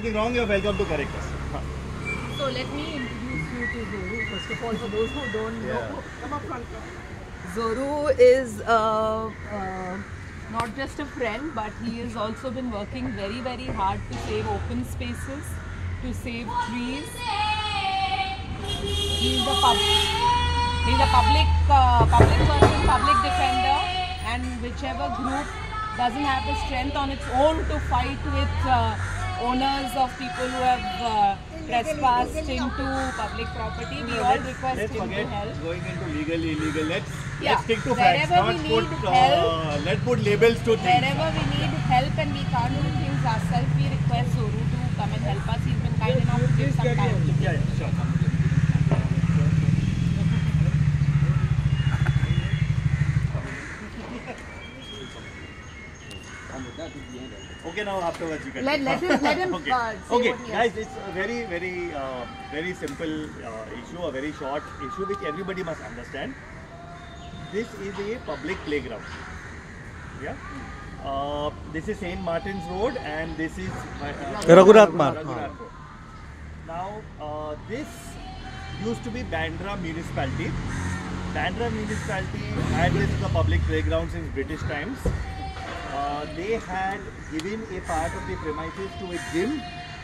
anything wrong, you're welcome to correct us. So let me introduce you to Zoru. First of all, for those who don't know, come up front. Zoru is not just a friend, but he has also been working very, very hard to save open spaces, to save trees. He's a public person, public defender, and whichever group doesn't have the strength on its own to fight with owners of people who have trespassed into public property, we all request him to help. Going into legal, illegal. Let's stick to wherever facts. we Not need put, help, let's put labels to things. wherever we need help and we can't do things ourselves, we request Zoru to come and help us. He's been kind enough to give some time. Yeah, sure. Okay, now afterwards you can. Let him okay. say Okay, what he has. guys, it's a very simple issue, a very short issue which everybody must understand. This is a public playground. Yeah. This is St. Martin's Road and this is Raghunath Marg. Raghunath Road. Now, this used to be Bandra municipality. Bandra municipality had this as a public playground since British times. They had given a part of the premises to a gym.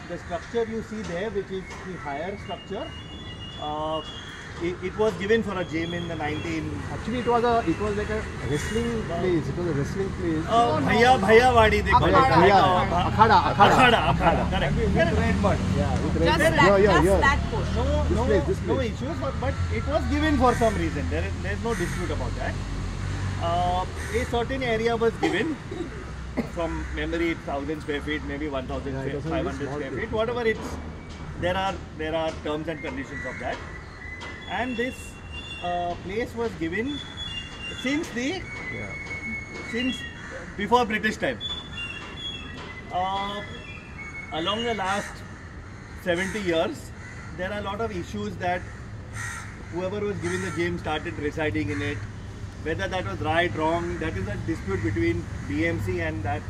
The structure you see there, which is the higher structure, it was given for a gym in the 19. Actually, it was like a wrestling place. It was a wrestling place. Bhaiya Wadi, they call it. Akhada. Correct. Yeah, with Just red. that push. This No place. issues, but it was given for some reason. There is no dispute about that. A certain area was given. From memory, 1,000 square feet, maybe 1,500 square feet, whatever it's. There are terms and conditions of that. And this place was given since before British time. Along the last 70 years, there are a lot of issues that whoever was given the gym started residing in it. Whether that was right, wrong, that is a dispute between BMC and that.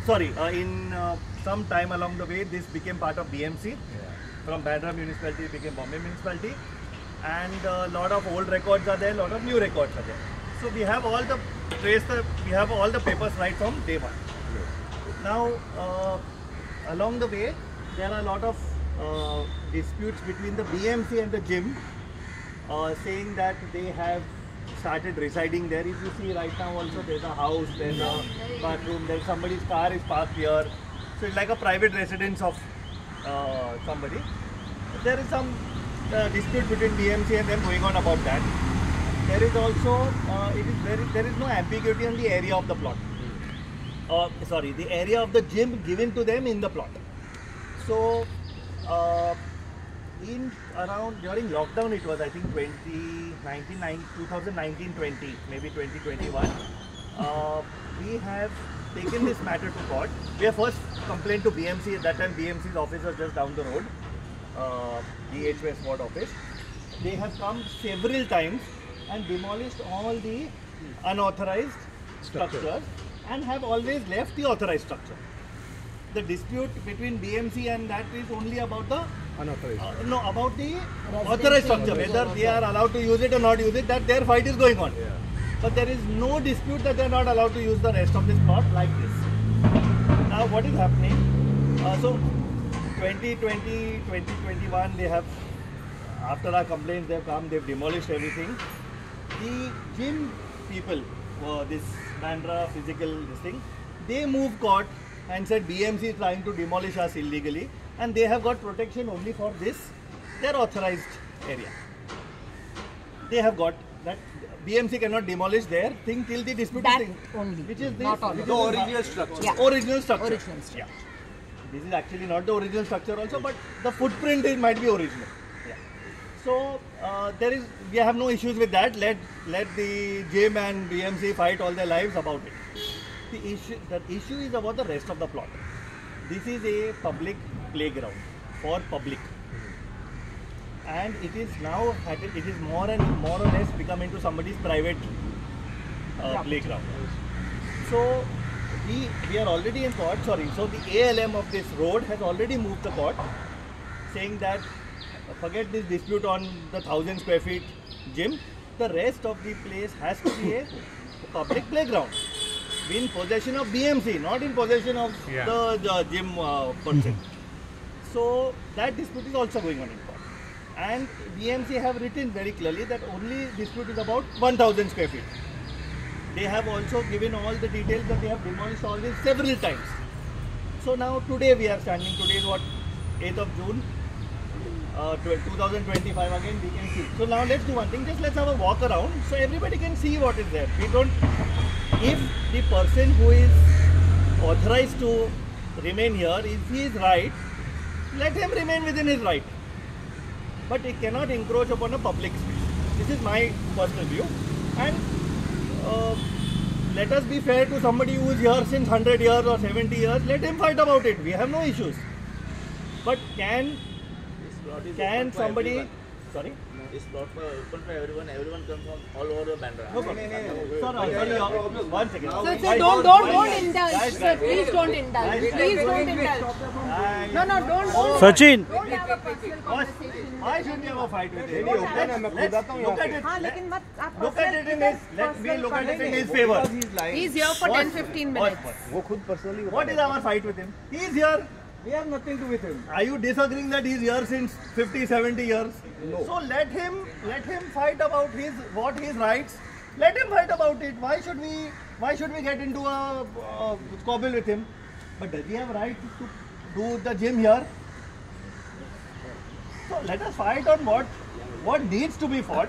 Sorry, in some time along the way, this became part of BMC. From Bandra municipality, it became Bombay municipality. And a lot of old records are there, a lot of new records are there. So we have all the papers right from day one. Now, along the way, there are a lot of disputes between the BMC and the gym, saying that they have started residing there. If you see right now also, there's a house, there's a bathroom, there's somebody's car is parked here. So it's like a private residence of somebody. There is some dispute between BMC and them going on about that. There is also, there is no ambiguity on the area of the plot. The area of the gym given to them in the plot. So, during lockdown, it was I think 2019-20, maybe 2021. We have taken this matter to court. We have first complained to BMC. At that time, BMC's office was just down the road, the H West Ward office. They have come several times and demolished all the unauthorized structures and have always left the authorized structure. The dispute between BMC and that is only about the about the authorized structure, whether they are allowed to use it or not use it, that their fight is going on. But there is no dispute that they are not allowed to use the rest of this plot like this. Now what is happening? So 2020, 2021, they have, after our complaints, they have come, they've demolished everything. The gym people, this Bandra physical this thing, they moved court and said BMC is trying to demolish us illegally, and they have got protection only for this, their authorized area. They have got that. BMC cannot demolish their thing till the dispute That is only, which is not all. the original structure. Yeah. Original structure. Original structure. Yeah. This is actually not the original structure also, but the footprint might be original. Yeah. So we have no issues with that. Let the gym and BMC fight all their lives about it. The issue is about the rest of the plot. This is a public playground for public, and it is now more or less become into somebody's private playground. So we are already in court. Sorry. So the ALM of this road has already moved the court, saying that forget this dispute on the 1,000 square feet gym. The rest of the place has to be a public playground. Be in possession of BMC, not in possession of the gym person. So that dispute is also going on in court. And BMC have written very clearly that only dispute is about 1,000 square feet. They have also given all the details that they have demolished all this several times. So now today we are standing, today is what, 8th of June, 2025 again we can see. So now let's do one thing, just let's have a walk around so everybody can see what is there. We don't, if the person who is authorized to remain here, if he is right, let him remain within his right. But it cannot encroach upon a public space. This is my personal view. And let us be fair to somebody who is here since 100 years or 70 years. Let him fight about it. We have no issues. But can somebody... Sorry? It's open for everyone. Everyone comes from all over the Bandra. No problem. Sorry, one second. Sir, don't indulge. Sir, please don't indulge. Please don't indulge. No, don't. Sachin. Don't have a personal conversation. Why should we have a fight with him? नहीं होता है ना मैं खुद आता हूँ Look at यहाँ it. हाँ, लेकिन मत आप Look at it in his. Let me look at it in his favor. He's here for 10-15 minutes. वो खुद personally What is our fight with him? He is here. We have nothing to do with him. Are you disagreeing that he is here since 50, 70 years? No. So let him fight about his rights. Let him fight about it. Why should we get into a squabble with him? But does he have right to do the gym here? So let us fight on what needs to be fought.